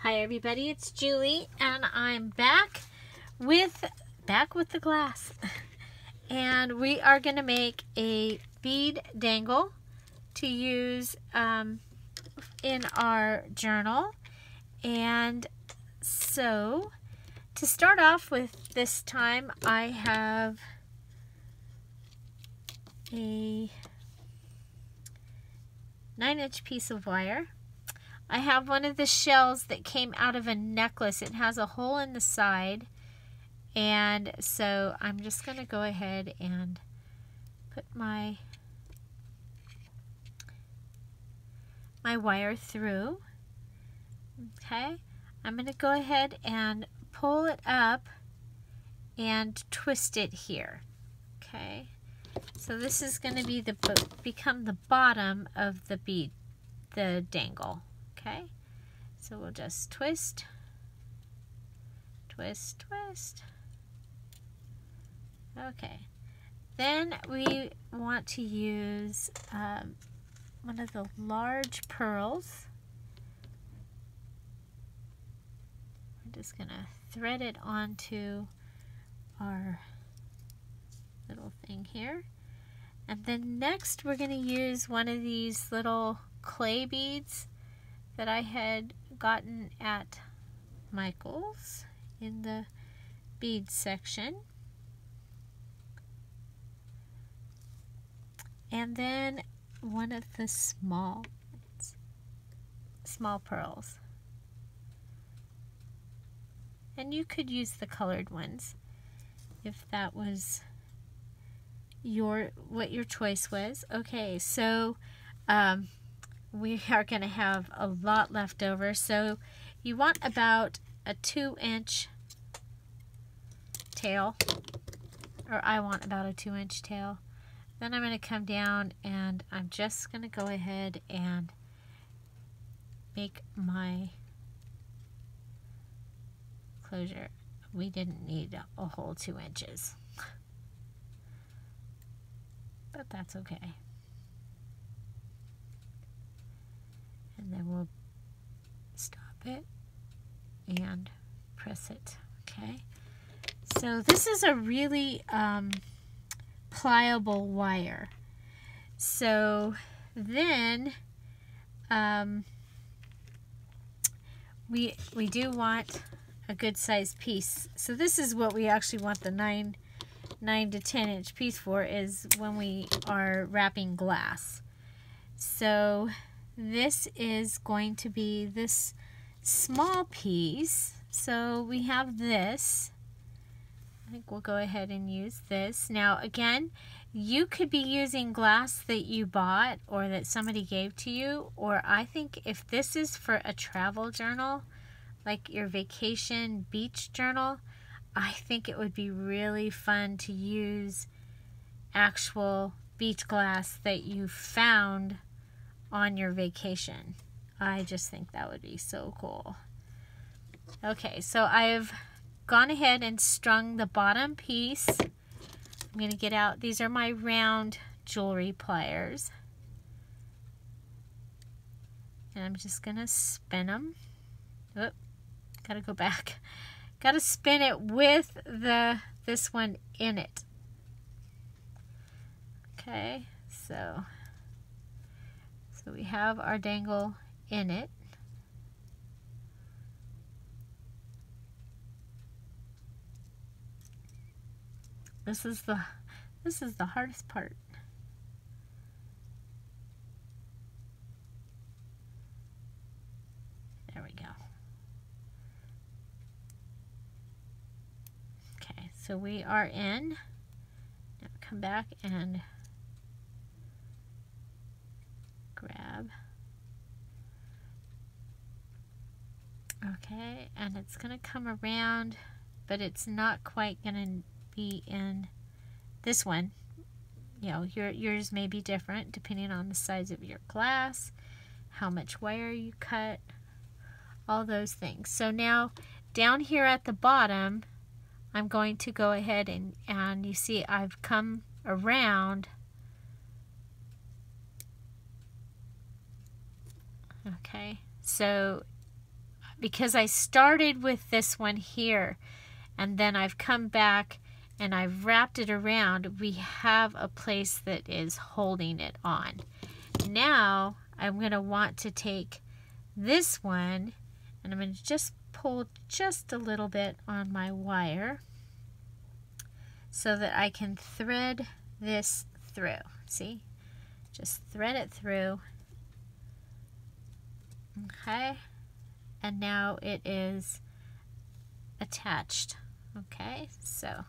Hi everybody, it's Julie and I'm back with the glass. And we are going to make a bead dangle to use in our journal. And so to start off with this time, I have a 9-inch piece of wire. I have one of the shells that came out of a necklace. It has a hole in the side, and so I'm just going to go ahead and put my wire through. Okay, I'm going to go ahead and pull it up and twist it here. Okay, so this is going to be become the bottom of the bead, the dangle. Okay, so we'll just twist, twist, twist. Okay, then we want to use one of the large pearls. I'm just going to thread it onto our little thing here. And then next we're going to use one of these little clay beads that I had gotten at Michael's in the bead section. And then one of the small pearls. And you could use the colored ones if that was what your choice was. Okay, so we are going to have a lot left over, so you want about a 2-inch tail, or I want about a 2-inch tail. Then I'm going to come down and I'm just going to go ahead and make my closure. We didn't need a whole 2 inches, but that's okay. And then we'll stop it and press it. Okay, so this is a really pliable wire. So then we do want a good sized piece. So this is what we actually want the 9 to 10 inch piece for, is when we are wrapping glass. So this is going to be this small piece. So we have this. I think we'll go ahead and use this. Now again, you could be using glass that you bought or that somebody gave to you, or I think if this is for a travel journal, like your vacation beach journal, I think it would be really fun to use actual beach glass that you found on your vacation. I just think that would be so cool. Okay, so I've gone ahead and strung the bottom piece. I'm going to get out, these are my round jewelry pliers. And I'm just going to spin them. Oop, gotta go back. Gotta spin it with this one in it. Okay, so we have our dangle in it. This is the hardest part. There we go. Okay, so we are in. Now come back and grab. Okay, and it's going to come around, but it's not quite going to be in this one. You know, yours may be different depending on the size of your glass, how much wire you cut, all those things. So now down here at the bottom, I'm going to go ahead and you see I've come around. Okay, so because I started with this one here and then I've come back and I've wrapped it around, we have a place that is holding it on. Now I'm going to want to take this one and I'm going to just pull just a little bit on my wire so that I can thread this through. See? Just thread it through. Okay. And now it is attached. Okay. So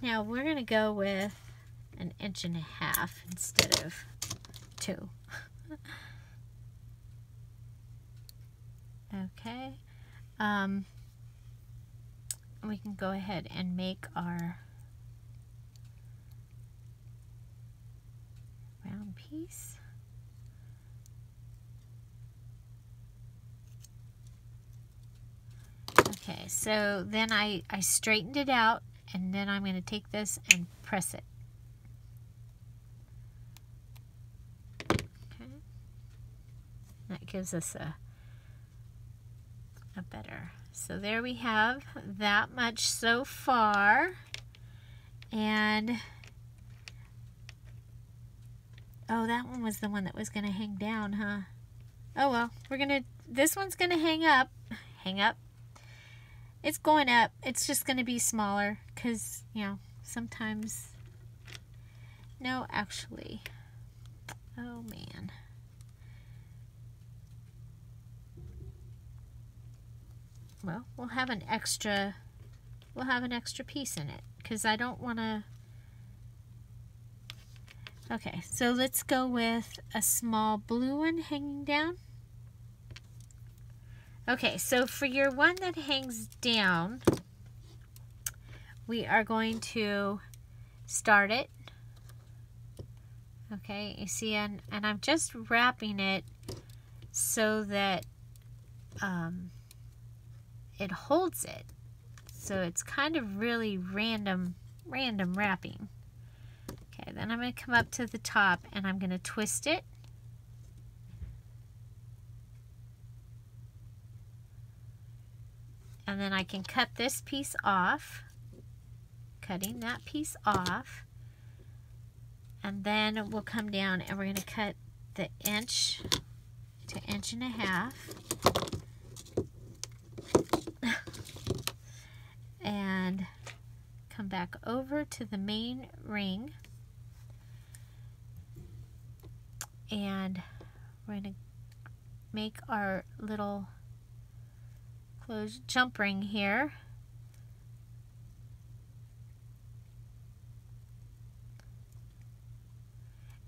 now we're going to go with 1.5 inches instead of 2. Okay. We can go ahead and make our round piece. Okay, so then I straightened it out, and then I'm going to take this and press it. Okay. That gives us a better. So there we have that much so far. And oh, that one was the one that was going to hang down, huh? Oh well, this one's going to hang up. Hang up. It's going up. It's just going to be smaller because, you know, sometimes. No, actually. Oh man. Well, we'll have an extra piece in it because I don't want to. Okay, so let's go with a small blue one hanging down. Okay, so for your one that hangs down, we are going to start it. Okay, you see, and I'm just wrapping it so that it holds it. So it's kind of really random wrapping. Okay, then I'm going to come up to the top and I'm going to twist it. And then I can cut this piece off. Cutting that piece off. And then we'll come down and we're going to cut the 1 inch to 1.5 inches. And come back over to the main ring. And we're going to make our little closed jump ring here.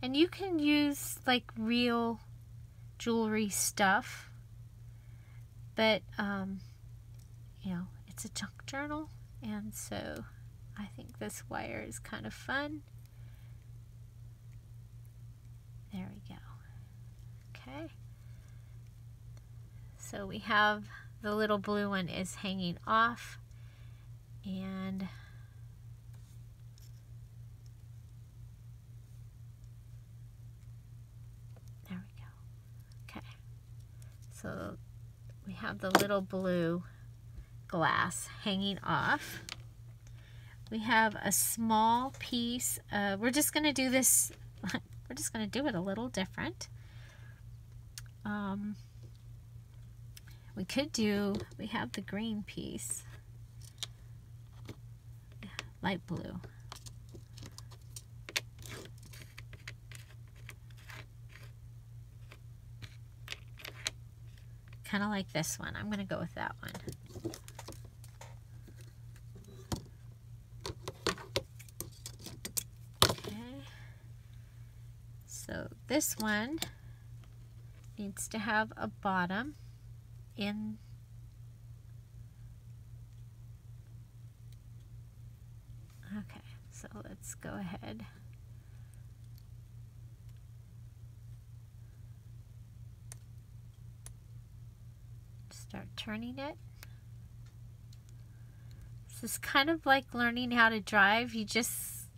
And you can use like real jewelry stuff, but you know, it's a junk journal, and so I think this wire is kind of fun. There we go. Okay. So we have the little blue one is hanging off, and there we go. Okay. So we have the little blue glass hanging off. We have a small piece. We're just going to do this. We're just going to do it a little different. We have the green piece. Light blue. Kind of like this one. I'm going to go with that one. So this one needs to have a bottom in. Okay, so let's go ahead. Start turning it. This is kind of like learning how to drive. You just,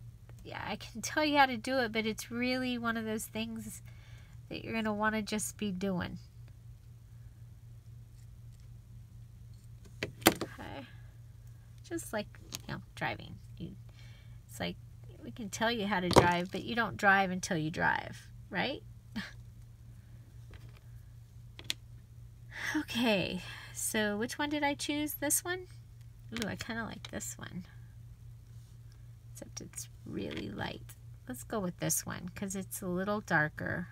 yeah, I can tell you how to do it, but it's really one of those things that you're going to want to just be doing. Just like, you know, driving. It's like we can tell you how to drive, but you don't drive until you drive, right? Okay, so which one did I choose? This one? Ooh, I kind of like this one. Except it's really light. Let's go with this one because it's a little darker.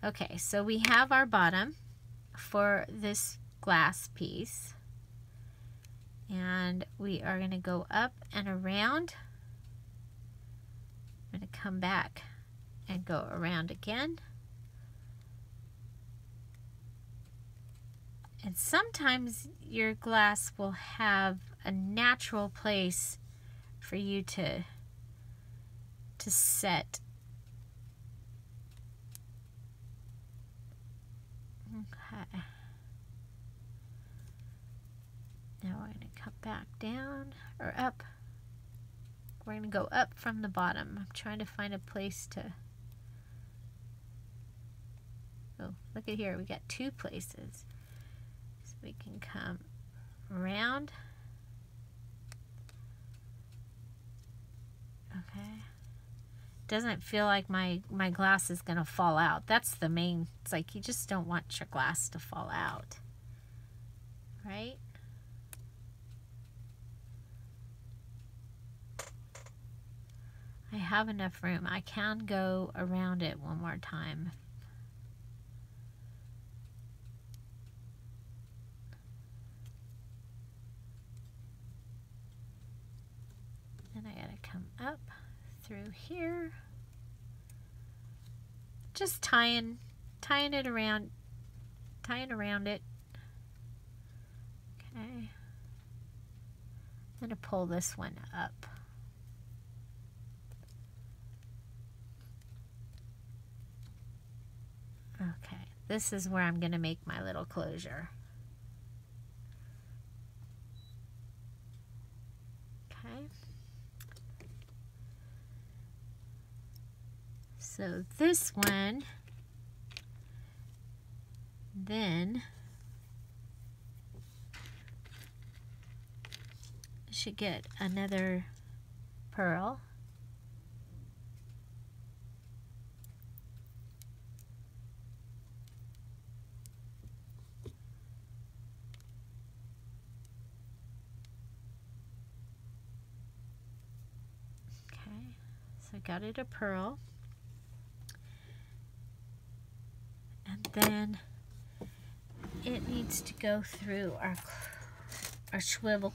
Okay, so we have our bottom for this glass piece. And we are going to go up and around. I'm going to come back and go around again. And sometimes your glass will have a natural place for you to set. Okay. Now we're going to come back down or up. We're going to go up from the bottom. I'm trying to find a place to... Oh, look at here. We got two places. So we can come around. Okay. Doesn't feel like my glass is going to fall out. That's the main... It's like you just don't want your glass to fall out. Right? I have enough room. I can go around it one more time. And I gotta come up through here. Just tying it around, tying around it. Okay. I'm gonna pull this one up. Okay, this is where I'm going to make my little closure. Okay. So this one, then should get another pearl. So I got it a pearl, and then it needs to go through our swivel.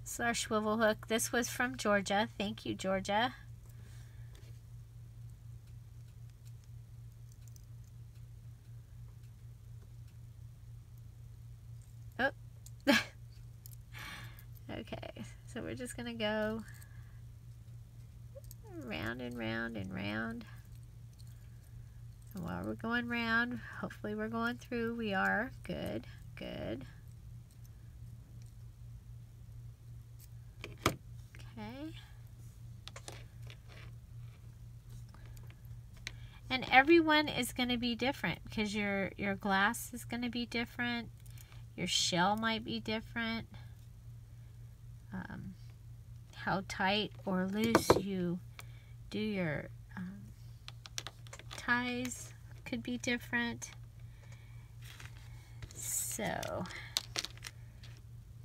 So our swivel hook. This was from Georgia. Thank you, Georgia. Oh. Okay, so we're just gonna go round and round and round. And while we're going round, hopefully we're going through. We are. Good, good. Okay. And everyone is going to be different because your glass is going to be different. Your shell might be different. How tight or loose you do your ties could be different. So,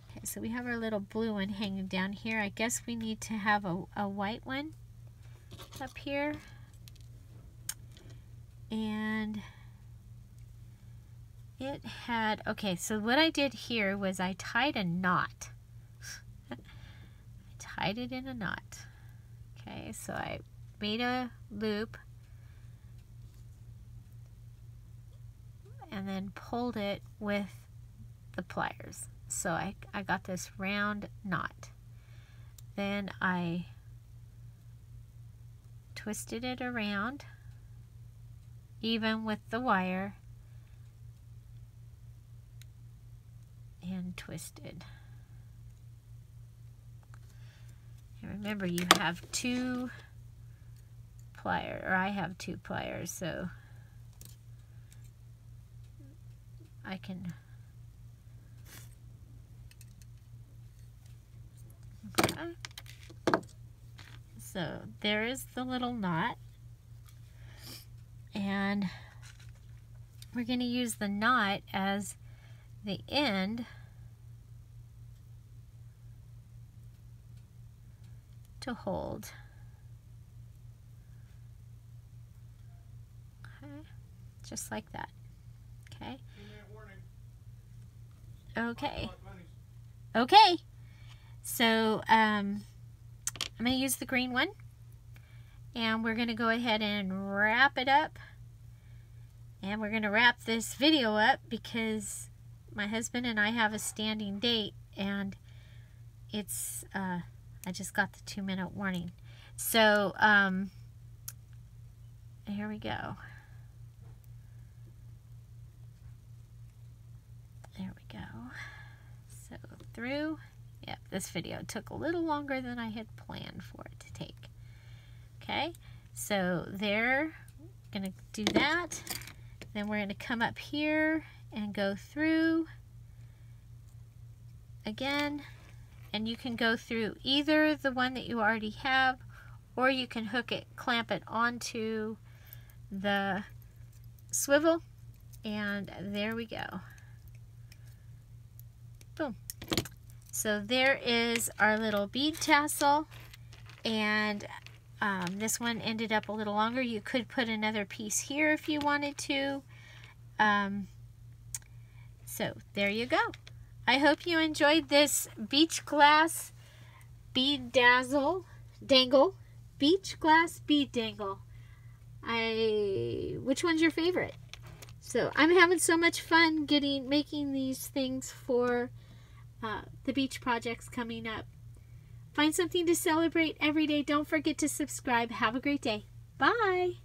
okay, so we have our little blue one hanging down here. I guess we need to have a white one up here. And it had, okay, so what I did here was I tied a knot. I tied it in a knot. Okay, so I made a loop and then pulled it with the pliers. So I got this round knot. Then I twisted it around, even with the wire, and twisted. And remember, you have two pliers, or I have two pliers, so I can Okay. So there is the little knot. And we're going to use the knot as the end to hold. Okay, just like that. Okay. Okay. Okay. So I'm going to use the green one, and we're going to go ahead and wrap it up. And we're going to wrap this video up because my husband and I have a standing date, and it's I just got the 2-minute warning. So here we go. There we go. So through. Yep, this video took a little longer than I had planned for it to take. Okay, so there, gonna do that. Then we're gonna come up here and go through again. And you can go through either the one that you already have, or you can hook it, clamp it onto the swivel, and there we go. Boom. So there is our little bead tassel, and this one ended up a little longer. You could put another piece here if you wanted to. So there you go. I hope you enjoyed this beach glass bead dangle. Beach glass bead dangle. Which one's your favorite? So I'm having so much fun making these things for the beach projects coming up. Find something to celebrate every day. Don't forget to subscribe. Have a great day. Bye.